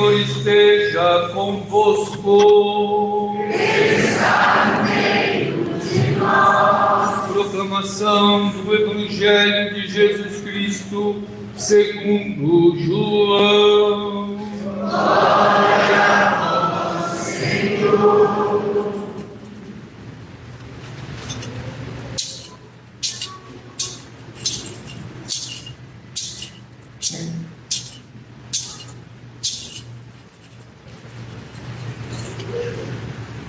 Senhor esteja convosco. Está no meio de nós. Proclamação do Evangelho de Jesus Cristo segundo João. Glória a vós, Senhor.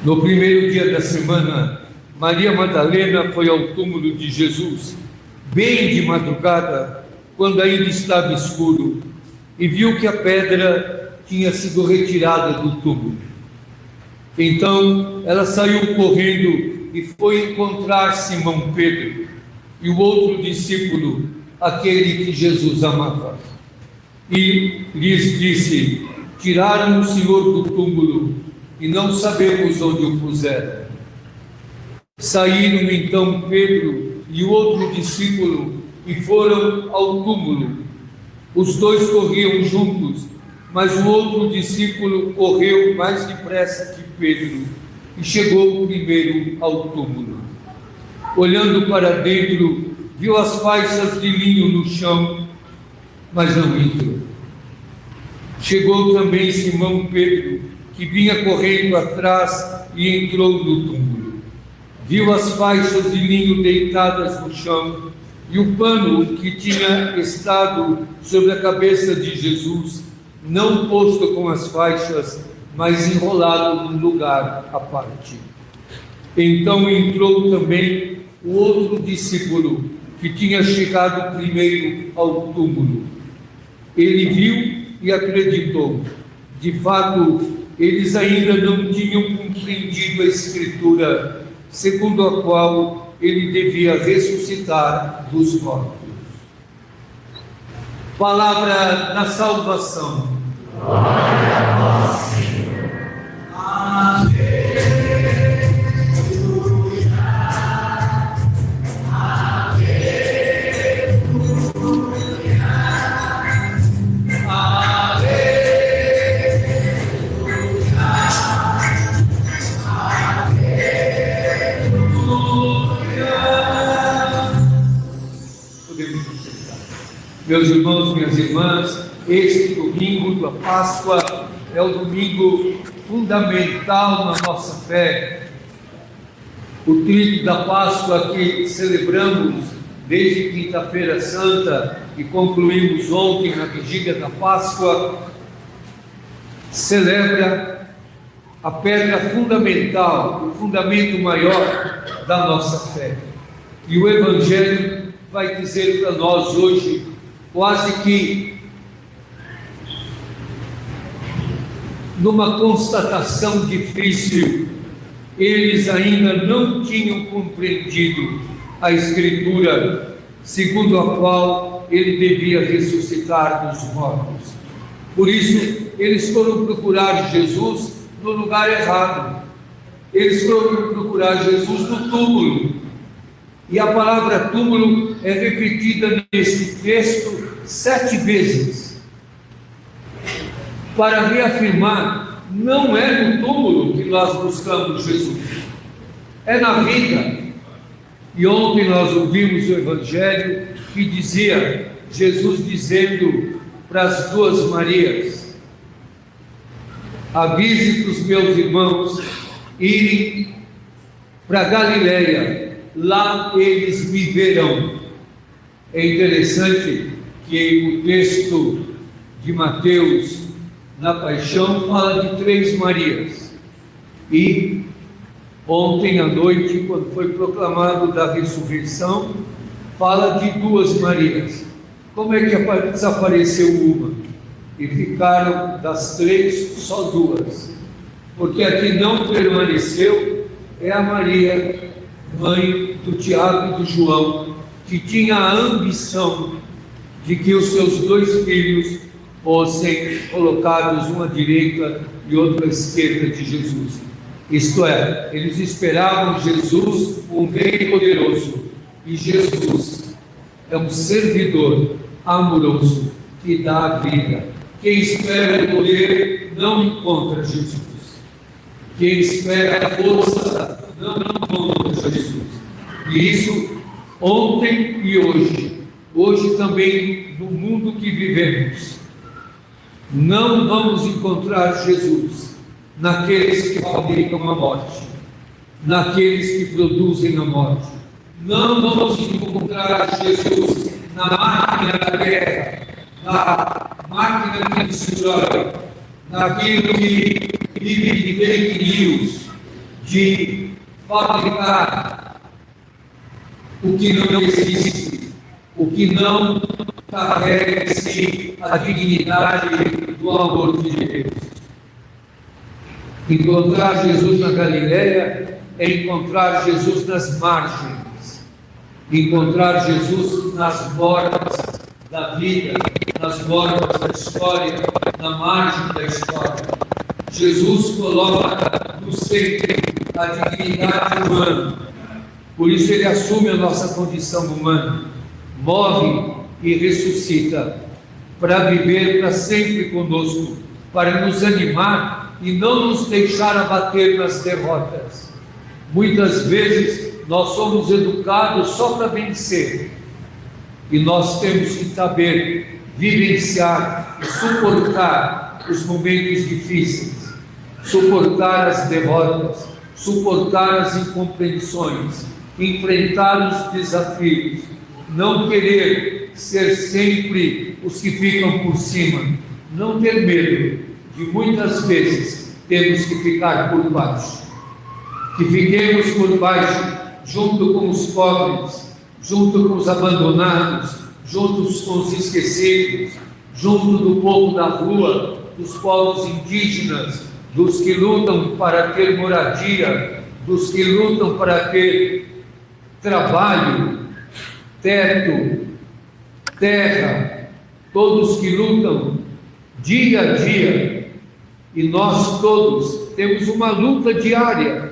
No primeiro dia da semana, Maria Madalena foi ao túmulo de Jesus, bem de madrugada, quando ainda estava escuro, e viu que a pedra tinha sido retirada do túmulo. Então ela saiu correndo e foi encontrar Simão Pedro e o outro discípulo, aquele que Jesus amava. E lhes disse: tiraram o Senhor do túmulo e não sabemos onde o puseram. Saíram então Pedro e o outro discípulo e foram ao túmulo. Os dois corriam juntos, mas o outro discípulo correu mais depressa que Pedro e chegou primeiro ao túmulo. Olhando para dentro, viu as faixas de linho no chão, mas não entrou. Chegou também Simão Pedro, que vinha correndo atrás, e entrou no túmulo. Viu as faixas de linho deitadas no chão e o pano que tinha estado sobre a cabeça de Jesus, não posto com as faixas, mas enrolado num lugar à parte. Então entrou também o outro discípulo, que tinha chegado primeiro ao túmulo. Ele viu e acreditou. De fato, eles ainda não tinham compreendido a Escritura, segundo a qual ele devia ressuscitar dos mortos. Palavra da salvação. Glória a vós, Senhor. Aleluia. Meus irmãos, minhas irmãs, este domingo da Páscoa é o domingo fundamental na nossa fé. O trido da Páscoa que celebramos desde Quinta-feira Santa e concluímos ontem na vigília da Páscoa, celebra a pedra fundamental, o fundamento maior da nossa fé. E o Evangelho vai dizer para nós hoje, quase que numa constatação difícil, eles ainda não tinham compreendido a Escritura, segundo a qual ele devia ressuscitar dos mortos. Por isso, eles foram procurar Jesus no lugar errado. Eles foram procurar Jesus no túmulo. E a palavra túmulo é repetida nesse texto 7 vezes, para reafirmar: não é no túmulo que nós buscamos Jesus, é na vida. E ontem nós ouvimos o Evangelho que dizia, Jesus dizendo para as duas Marias: avise para os meus irmãos irem para Galileia, lá eles me verão. É interessante que o texto de Mateus, na Paixão, fala de 3 Marias. E ontem à noite, quando foi proclamado da ressurreição, fala de 2 Marias. Como é que desapareceu uma? E ficaram das 3 só 2. Porque a que não permaneceu é a Maria, mãe do Tiago e do João, que tinha a ambição de que os seus 2 filhos fossem colocados, um à direita e outro à esquerda de Jesus. Isto é, eles esperavam Jesus, um rei poderoso, e Jesus é um servidor amoroso que dá a vida, Quem espera o poder não encontra Jesus. Quem espera a força não encontra Jesus. E isso ontem e hoje. Hoje também no mundo que vivemos. Não vamos encontrar Jesus naqueles que fabricam a morte, naqueles que produzem a morte. Não vamos encontrar Jesus na máquina da guerra, na máquina que destrói, naquilo que vive de fake news, de fabricar o que não existe, o que não carrega em si a dignidade do amor de Deus. Encontrar Jesus na Galileia é encontrar Jesus nas margens, encontrar Jesus nas bordas da vida, nas bordas da história, na margem da história. Jesus coloca no centro a dignidade humana, por isso ele assume a nossa condição humana, morre e ressuscita, para viver para sempre conosco, para nos animar e não nos deixar abater nas derrotas. Muitas vezes nós somos educados só para vencer, e nós temos que saber vivenciar e suportar os momentos difíceis, suportar as derrotas, suportar as incompreensões, enfrentar os desafios, não querer ser sempre os que ficam por cima, não ter medo de muitas vezes temos que ficar por baixo, que fiquemos por baixo junto com os pobres, junto com os abandonados, juntos com os esquecidos, junto do povo da rua, dos povos indígenas, dos que lutam para ter moradia, dos que lutam para ter trabalho, teto, terra, todos que lutam dia a dia, e nós todos temos uma luta diária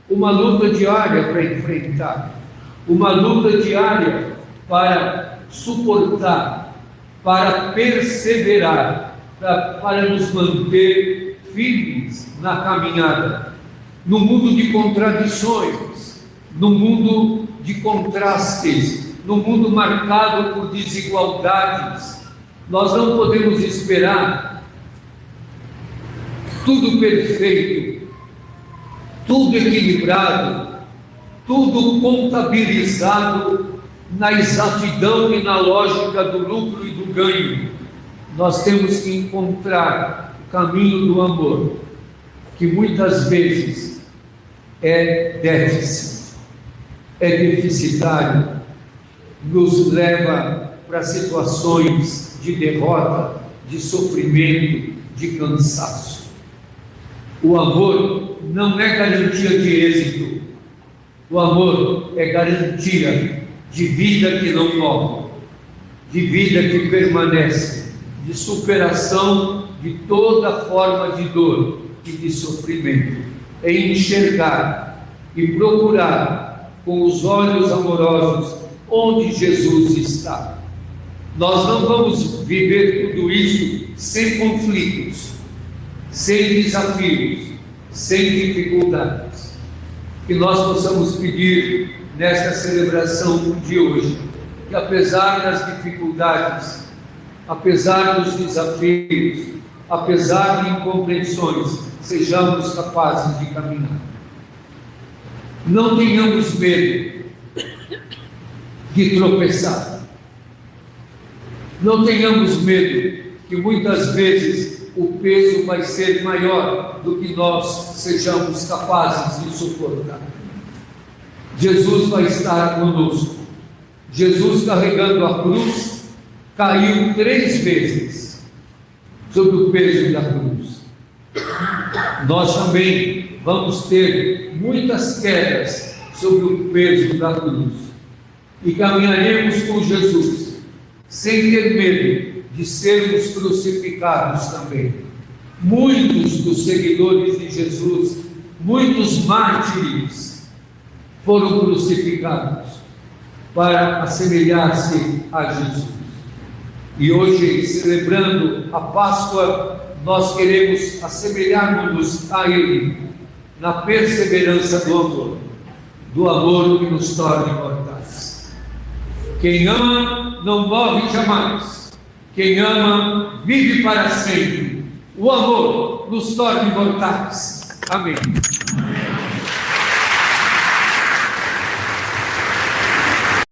para enfrentar, uma luta diária para suportar, para perseverar, para nos manter firmes na caminhada, no mundo de contradições, no mundo de contrastes, no mundo marcado por desigualdades. Nós não podemos esperar tudo perfeito, tudo equilibrado, tudo contabilizado na exatidão e na lógica do lucro e do ganho. Nós temos que encontrar o caminho do amor, que muitas vezes é déficit, é deficitário, nos leva para situações de derrota, de sofrimento, de cansaço. O amor não é garantia de êxito, o amor é garantia de vida que não morre, de vida que permanece, de superação de toda forma de dor e de sofrimento. É enxergar e procurar com os olhos amorosos onde Jesus está. Nós não vamos viver tudo isso sem conflitos, sem desafios, sem dificuldades. Que nós possamos pedir nesta celebração de hoje, que apesar das dificuldades, apesar dos desafios, apesar de incompreensões, sejamos capazes de caminhar. Não tenhamos medo de tropeçar. Não tenhamos medo que muitas vezes o peso vai ser maior do que nós sejamos capazes de suportar. Jesus vai estar conosco. Jesus, carregando a cruz, caiu 3 vezes sobre o peso da cruz. Nós também vamos ter muitas quedas sobre o peso da cruz e caminharemos com Jesus sem ter medo de sermos crucificados também. Muitos dos seguidores de Jesus, muitos mártires foram crucificados para assemelhar-se a Jesus. E hoje, celebrando a Páscoa, nós queremos assemelhar-nos a Ele na perseverança do amor que nos torna imortais. Quem ama não morre jamais. Quem ama vive para sempre. O amor nos torna imortais. Amém.